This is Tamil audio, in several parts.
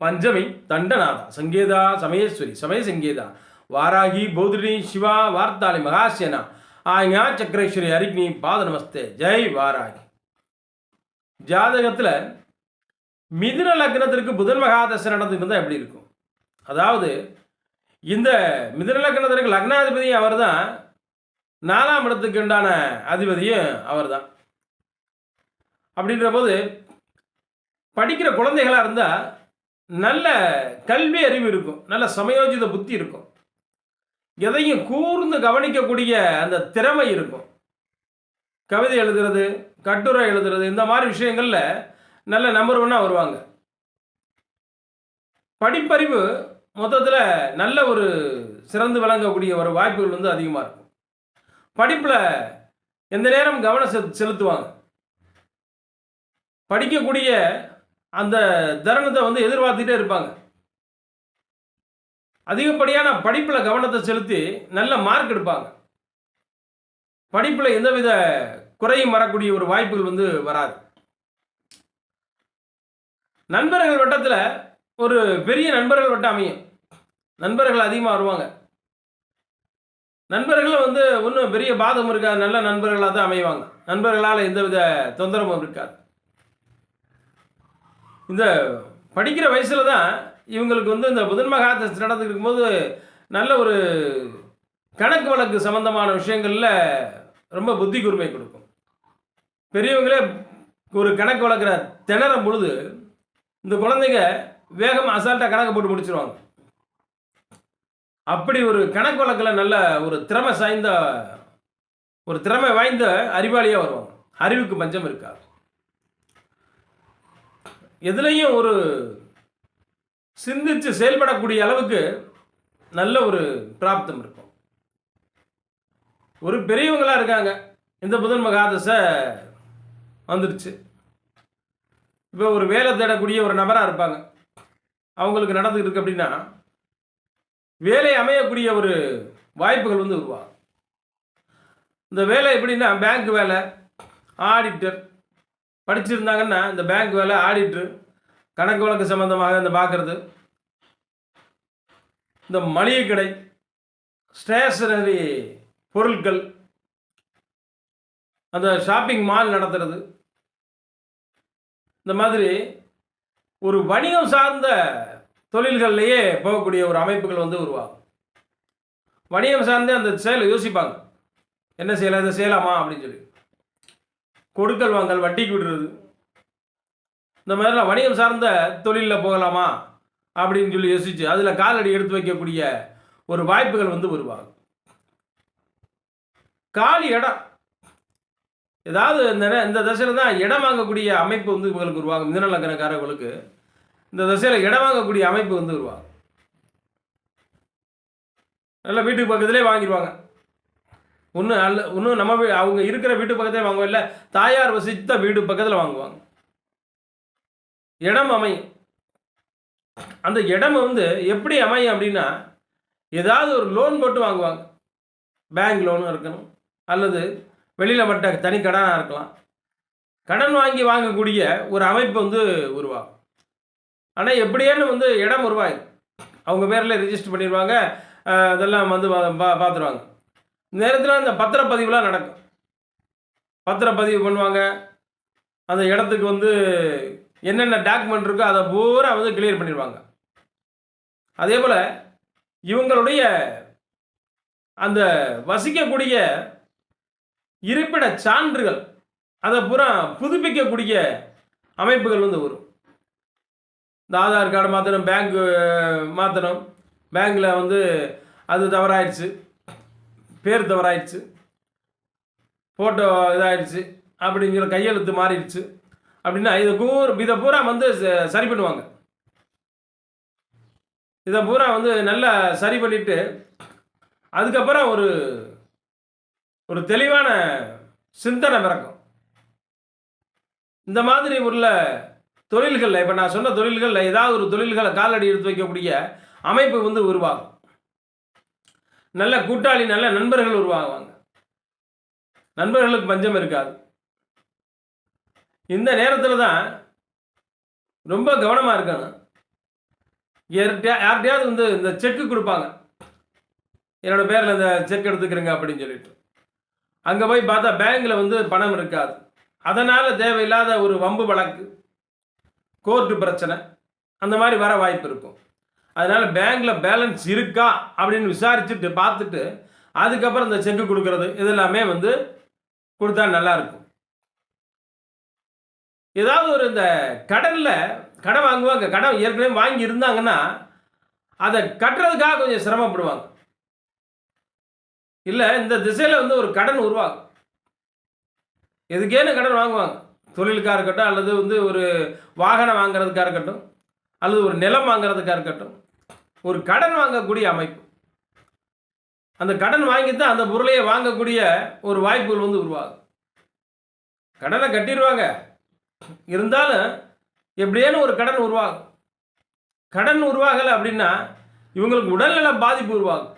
பஞ்சமி தண்டநாதா சங்கேதா சமயேஸ்வரி சமய சங்கேதா வாராகி பௌத்ரிணி சிவா வார்த்தாளி மகாசேனா ஆஞா சக்கரேஸ்வரி அரிக்னி பாத நமஸ்தே ஜெய் வாராகி. ஜாதகத்தில் மிதுன லக்னத்திற்கு புதன் மகாதசை நடந்துருந்தா எப்படி இருக்கும்? அதாவது இந்த மிதுன லக்னத்திற்கு லக்னாதிபதி அவர் தான், 4ஆம் இடத்துக்கு உண்டான அதிபதியும் அவர் தான். அப்படின்ற போது படிக்கிற குழந்தைகளாக இருந்தால் நல்ல கல்வி அறிவு இருக்கும், நல்ல சமயோஜித புத்தி இருக்கும், எதையும் கூர்ந்து கவனிக்கக்கூடிய அந்த திறமை இருக்கும். கவிதை எழுதுறது, கட்டுரை எழுதுறது, இந்த மாதிரி விஷயங்களில் நல்ல நம்பர் ஒன்னாக வருவாங்க. படிப்பறிவு மொத்தத்தில் நல்ல ஒரு சிறந்து விளங்கக்கூடிய ஒரு வாய்ப்புகள் வந்து அதிகமாக இருக்கும். படிப்பில் எந்த நேரம் கவனம் செலுத்துவாங்க. படிக்கக்கூடிய அந்த தருணத்தை வந்து எதிர்பார்த்துட்டே இருப்பாங்க. அதிகப்படியான படிப்பில் கவனத்தை செலுத்தி நல்ல மார்க் எடுப்பாங்க. படிப்பில் எந்தவித குறையும் வரக்கூடிய ஒரு வாய்ப்புகள் வந்து வராது. நண்பர்கள் வட்டத்தில் ஒரு பெரிய நண்பர்கள் வட்டம் அமையும். நண்பர்கள் அதிகமாக வருவாங்க. நண்பர்கள் வந்து ஒன்றும் பெரிய பாதம் இருக்காது, நல்ல நண்பர்களாக தான் அமைவாங்க. நண்பர்களால் எந்தவித தொந்தரவும் இருக்காது. இந்த படிக்கிற வயசில் தான் இவங்களுக்கு வந்து இந்த புதன் மகாதசை நடந்துட்டு இருக்கும்போது நல்ல ஒரு கணக்கு வழக்கு சம்பந்தமான விஷயங்களில் ரொம்ப புத்தி கூர்மை கொடுக்கும். பெரியவங்களே ஒரு கணக்கு வழக்கிற திணறும் பொழுது இந்த குழந்தைங்க வேகமாக அசால்ட்டாக கணக்கு போட்டு முடிச்சிருவாங்க. அப்படி ஒரு கணக்கு வழக்கில் நல்ல ஒரு திறமை வாய்ந்த அறிவாளியாக வருவாங்க. அறிவுக்கு பஞ்சம் இருக்காது. எதுலையும் ஒரு சிந்திச்சு செயல்படக்கூடிய அளவுக்கு நல்ல ஒரு பிராப்தம் இருக்கும். ஒரு பெரியவங்களாக இருக்காங்க, இந்த புதன் மகாதசை வந்துடுச்சு. இப்போ ஒரு வேலை தேடக்கூடிய ஒரு நபராக இருப்பாங்க, அவங்களுக்கு நடந்துகிட்டு இருக்கு அப்படின்னா வேலை அமையக்கூடிய ஒரு வாய்ப்புகள் வந்து உருவாகும். இந்த வேலை எப்படின்னா பேங்க் வேலை, ஆடிட்டர் படிச்சிருந்தாங்கன்னா இந்த பேங்க் வேலை, ஆடிட்டர், கணக்கு வழக்கு சம்பந்தமாக இந்த பார்க்குறது, இந்த மளிகை கடை, ஸ்டேஷனரி பொருட்கள், அந்த ஷாப்பிங் மால் நடத்துறது, இந்த மாதிரி ஒரு வணிகம் சார்ந்த தொழில்கள்லேயே போகக்கூடிய ஒரு அமைப்புகள் வந்து உருவாகும். வணிகம் சார்ந்து அந்த செயலை யோசிப்பாங்க, என்ன செய்யலாம், இதை செய்யலாமா அப்படின்னு சொல்லி. கொடுக்கல் வாங்கல், வட்டிக்கு விடுறது, இந்த மாதிரிலாம் வணிகம் சார்ந்த தொழிலில் போகலாமா அப்படின்னு சொல்லி யோசிச்சு அதில் காலடி எடுத்து வைக்கக்கூடிய ஒரு வாய்ப்புகள் வந்து உருவாகும். காலி இடம், ஏதாவது இந்த தசையில் தான் இடம் வாங்கக்கூடிய அமைப்பு வந்து இவங்களுக்கு உருவாகும். மிதுன லக்னக்காரர்களுக்கு இந்த தசையில் இடம் வாங்கக்கூடிய அமைப்பு வந்து உருவாகும். நல்ல வீட்டுக்கு பக்கத்துலேயே வாங்கிடுவாங்க. இன்னும் நம்ம அவங்க இருக்கிற வீட்டு பக்கத்திலே வாங்குவோம், இல்லை தாயார் வசித்த வீடு பக்கத்தில் வாங்குவாங்க. இடம் அமையும். அந்த இடம் வந்து எப்படி அமையும் அப்படின்னா, ஏதாவது ஒரு லோன் போட்டு வாங்குவாங்க. பேங்க் லோனும் இருக்கணும், அல்லது வெளியில் மட்ட தனி கடனாக இருக்கலாம். கடன் வாங்கி வாங்கக்கூடிய ஒரு அமைப்பு வந்து உருவாகும். ஆனால் எப்படியானு வந்து இடம் உருவாகும். அவங்க பேரில் ரிஜிஸ்டர் பண்ணிடுவாங்க, அதெல்லாம் வந்து பார்த்துருவாங்க. நேரத்தில் இந்த பத்திரப்பதிவுலாம் நடக்கும். பத்திரப்பதிவு பண்ணுவாங்க. அந்த இடத்துக்கு வந்து என்னென்ன டாக்குமெண்ட் இருக்கோ அதை பூரா வந்து கிளியர் பண்ணிடுவாங்க. அதே போல் இவங்களுடைய அந்த வசிக்கக்கூடிய இருப்பிட சான்றுகள் அதை பூரா புதுப்பிக்கக்கூடிய அமைப்புகள் வந்து வரும். இந்த ஆதார் கார்டு மாற்றணும், பேங்க்கு மாற்றணும், பேங்க்கில் வந்து அது தவறாயிடுச்சு, பேர் தவறாயிடுச்சு, ஃபோட்டோ இதாகிடுச்சு அப்படிங்கிற கையெழுத்து மாறிடுச்சு அப்படின்னா இதை பூரா வந்து சரி பண்ணுவாங்க. இதை பூரா வந்து நல்லா சரி பண்ணிவிட்டு அதுக்கப்புறம் ஒரு தெளிவான சிந்தனை பிறக்கும். இந்த மாதிரி உள்ள தொழில்களில், இப்போ நான் சொன்ன தொழில்களில் ஏதாவது ஒரு தொழில்களை காலடி எடுத்து வைக்கக்கூடிய அமைப்பு வந்து உருவாகும். நல்ல கூட்டாளி, நல்ல நண்பர்கள் உருவாகுவாங்க. நண்பர்களுக்கு பஞ்சம் இருக்காது. இந்த நேரத்தில் தான் ரொம்ப கவனமாக இருக்கணும். யார்கிட்டயாவது வந்து இந்த செக்கு கொடுப்பாங்க, என்னோடய பேரில் இந்த செக் எடுத்துக்கிறேங்க அப்படின்னு சொல்லிட்டு. அங்கே போய் பார்த்தா பேங்கில் வந்து பணம் இருக்காது. அதனால் தேவையில்லாத ஒரு வம்பு வழக்கு, கோர்ட்டு பிரச்சனை அந்த மாதிரி வர வாய்ப்பு இருக்கும். அதனால் பேங்கில் பேலன்ஸ் இருக்கா அப்படின்னு விசாரிச்சுட்டு பார்த்துட்டு அதுக்கப்புறம் இந்த செக்கு கொடுக்கறது இதெல்லாமே வந்து கொடுத்தா நல்லாயிருக்கும். ஏதாவது ஒரு இந்த கடன் வாங்குவாங்க, கடன் ஏற்கனவே வாங்கி இருந்தாங்கன்னா அதை கட்டுறதுக்காக கொஞ்சம் சிரமப்படுவாங்க. இல்லை இந்த திசையில் வந்து ஒரு கடன் உருவாகும். எதுக்கேன்னு கடன் வாங்குவாங்க, தொழிலுக்காக இருக்கட்டும், அல்லது வந்து ஒரு வாகனம் வாங்குறதுக்காக இருக்கட்டும், அல்லது ஒரு நிலம் வாங்குறதுக்காக இருக்கட்டும், ஒரு கடன் வாங்கக்கூடிய அமைப்பு. அந்த கடன் வாங்கி தான் அந்த பொருளையை வாங்கக்கூடிய ஒரு வாய்ப்புகள் வந்து உருவாகும். கடனை கட்டிடுவாங்க, இருந்தாலும் எப்படியேன்னு ஒரு கடன் உருவாகும். கடன் உருவாகலை அப்படின்னா இவங்களுக்கு உடல்நல பாதிப்பு உருவாகும்.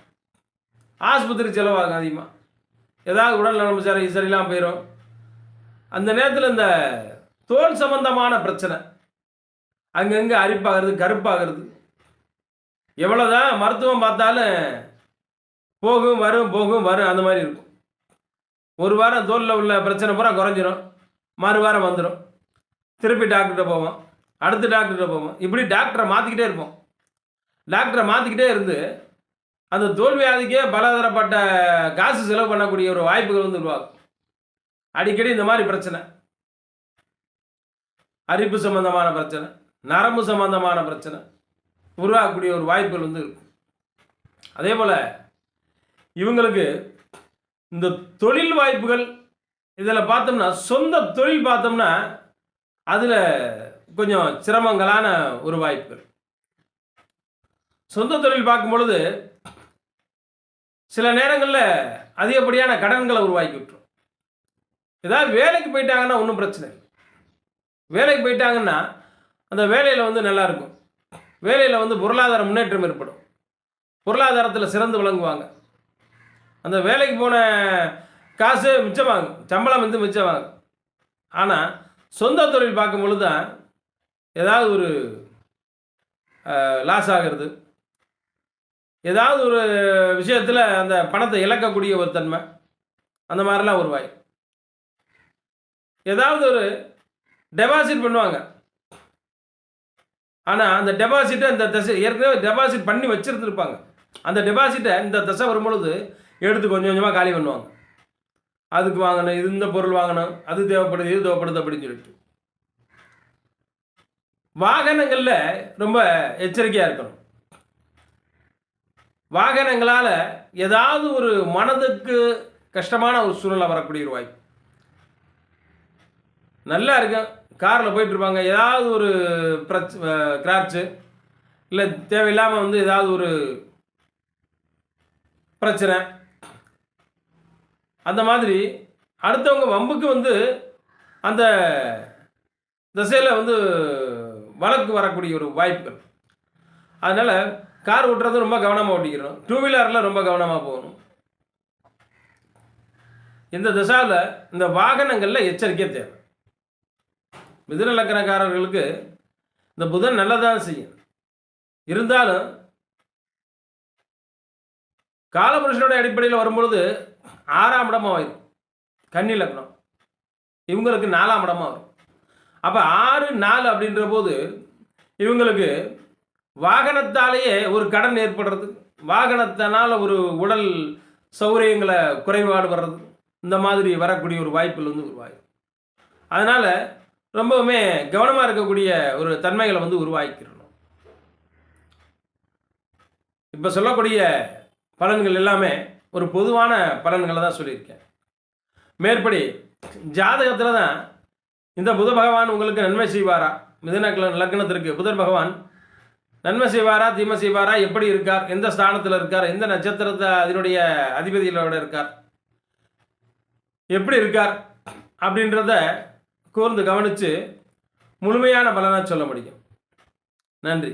ஆஸ்பத்திரி செலவாகும் அதிகமாக, ஏதாவது உடல்நலம் சரியில்லாமல் போயிடும். அந்த நேரத்தில் இந்த தோல் சம்பந்தமான பிரச்சனை, அங்கங்கே அரிப்பாகிறது, கருப்பாகிறது, எவ்வளோதான் மருத்துவம் பார்த்தாலும் போகும் வரும் அந்த மாதிரி இருக்கும். ஒரு வாரம் தோலில் உள்ள பிரச்சனை பூரா குறைஞ்சிரும், மறு வாரம் வந்துடும், திருப்பி டாக்டர்கிட்ட போவோம், அடுத்த டாக்டர்கிட்ட போவோம், இப்படி டாக்டரை மாற்றிக்கிட்டே இருப்போம். டாக்டரை மாற்றிக்கிட்டே இருந்து அந்த தோல்வியாதிக்கே பலதரப்பட்ட காசு செலவு பண்ணக்கூடிய ஒரு வாய்ப்புகள் வந்து உருவாகும். அடிக்கடி இந்த மாதிரி பிரச்சனை, அரிப்பு சம்பந்தமான பிரச்சனை, நரம்பு சம்பந்தமான பிரச்சனை உருவாகக்கூடிய ஒரு வாய்ப்புகள் வந்து இருக்கும். அதே போல் இவங்களுக்கு இந்த தொழில் வாய்ப்புகள் இதில் பார்த்தோம்னா, சொந்த தொழில் பார்த்தோம்னா அதில் கொஞ்சம் சிரமங்களான ஒரு வாய்ப்புகள். சொந்த தொழில் பார்க்கும் பொழுது சில நேரங்களில் அதிகப்படியான கடன்களை உருவாக்கி விட்டுரும். ஏதாவது வேலைக்கு போயிட்டாங்கன்னா ஒன்றும் பிரச்சனை இல்லை. வேலைக்கு போயிட்டாங்கன்னா அந்த வேலையில் வந்து நல்லாயிருக்கும், வேலையில் வந்து பொருளாதார முன்னேற்றம் ஏற்படும், பொருளாதாரத்தில் சிறந்து விளங்குவாங்க. அந்த வேலைக்கு போன காசு மிச்சமாகும், சம்பளம் வந்து மிச்சமாகும். ஆனால் சொந்த தொழில் பார்க்கும் பொழுது தான் ஏதாவது ஒரு லாஸ் ஆகிறது, ஏதாவது ஒரு விஷயத்தில் அந்த பணத்தை இழக்கக்கூடிய ஒரு தன்மை, அந்த மாதிரிலாம் உருவாய். ஏதாவது ஒரு டெபாசிட் பண்ணுவாங்க, ஆனால் அந்த டெபாசிட்டை இந்த தசை ஏற்கனவே டெபாசிட் பண்ணி வச்சுருந்துருப்பாங்க, அந்த டெபாசிட்டை இந்த தசை வரும்பொழுது எடுத்து கொஞ்சம் கொஞ்சமாக காலி பண்ணுவாங்க. அதுக்கு வாங்கணும், இது இந்த பொருள் வாங்கணும், அது தேவைப்படுது, இது தேவைப்படுது அப்படின்னு சொல்லிட்டு. வாகனங்களில் ரொம்ப எச்சரிக்கையாக இருக்கணும். வாகனங்களால் ஏதாவது ஒரு மனதுக்கு கஷ்டமான ஒரு சூழ்நிலை வரக்கூடிய ஒரு வாய்ப்பு. நல்லா இருக்கும், காரில் போயிட்டுருப்பாங்க, ஏதாவது ஒரு கிராட்சு இல்லை தேவையில்லாமல் வந்து ஏதாவது ஒரு பிரச்சனை, அந்த மாதிரி அடுத்தவங்க வம்புக்கு வந்து அந்த திசையில் வந்து வழக்கு வரக்கூடிய ஒரு வாய்ப்புகள். அதனால் கார் ஓட்டுறது ரொம்ப கவனமாக ஓட்டிக்கிறோம், டூ வீலரில் ரொம்ப கவனமாக போகணும். இந்த திசையில் இந்த வாகனங்களில் எச்சரிக்கை தேவை. மிதுன லக்னக்காரர்களுக்கு இந்த புதன் நல்லதாக செய்யும், இருந்தாலும் காலபுருஷனோட அடிப்படையில் வரும்பொழுது 6ஆம் இடமாக வரும். கன்னி லக்னம் இவங்களுக்கு 4ஆம் இடமாக வரும். அப்போ 6, 4 அப்படின்ற போது இவங்களுக்கு வாகனத்தாலேயே ஒரு கடன் ஏற்படுறது, வாகனத்தினால் ஒரு உடல் சௌகரியங்களை குறைபாடு வர்றது, இந்த மாதிரி வரக்கூடிய ஒரு வாய்ப்புகள் வந்து உருவாகும். அதனால் ரொம்பவுமே கவனமாக இருக்கக்கூடிய ஒரு தன்மைகளை வந்து உருவாக்கிடணும். இப்போ சொல்லக்கூடிய பலன்கள் எல்லாமே ஒரு பொதுவான பலன்களை தான் சொல்லியிருக்கேன். மேற்படி ஜாதகத்தில் தான் இந்த புத பகவான் உங்களுக்கு நன்மை செய்வாரா, மிதுன லக்னத்திற்கு புதன் பகவான் நன்மை செய்வாரா தீமை செய்வாரா, எப்படி இருக்கார், எந்த ஸ்தானத்தில் இருக்கார், எந்த நட்சத்திரத்தை அதனுடைய அதிபதிகளோட இருக்கார், எப்படி இருக்கார் அப்படின்றத கூர்ந்து கவனித்து முழுமையான பலனாக சொல்ல முடியும். நன்றி.